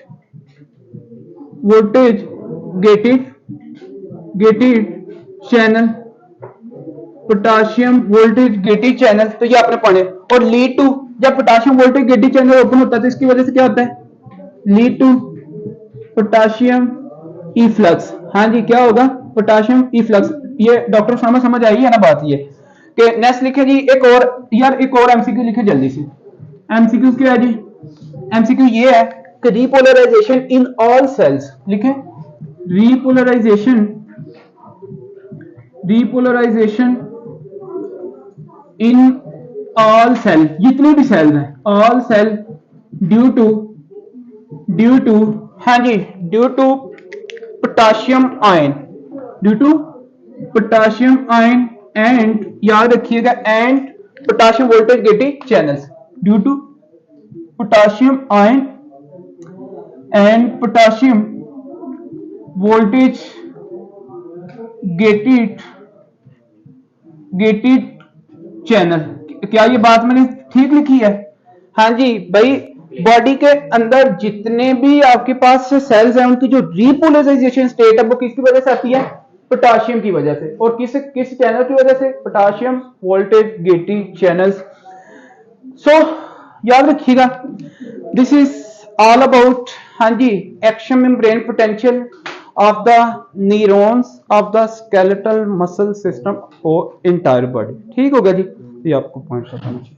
gated channel, potassium voltage gated channel, तो ये आपने पढ़े। और लीड टू, जब potassium voltage gated channel open होता है तो इसकी वजह से क्या होता है, लीड टू पोटाशियम इफ्लक्स। हाँ जी, क्या होगा, पोटाशियम इफ्लक्स। ये डॉक्टर समझ आई है ना बात ये कि नेक्स्ट लिखे जी एक और यार, एक और एमसीक्यू लिखे जल्दी से। एमसीक्यू क्या है जी, एमसीक्यू ये है कि रीपोलराइजेशन इन ऑल सेल्स, लिखे रीपोलराइजेशन इन ऑल सेल, जितने भी सेल्स हैं, ऑल सेल ड्यू टू हाँ जी, due to potassium ion and याद रखिएगा and potassium voltage gated channels, due to potassium ion and potassium voltage gated channel. क्या ये बात मैंने ठीक लिखी है? हाँ जी भाई, बॉडी के अंदर जितने भी आपके पास सेल्स हैं उनकी जो रीपोलराइजेशन स्टेट है वो किसकी वजह से आती है, पोटाशियम की वजह से। और किस चैनल की वजह से, potassium voltage gated channels. So याद रखिएगा, दिस इज ऑल अबाउट हाँ जी action membrane potential of the neurons of the skeletal muscle system और इंटायर बॉडी। ठीक होगा जी, ये आपको पॉइंट समझिए।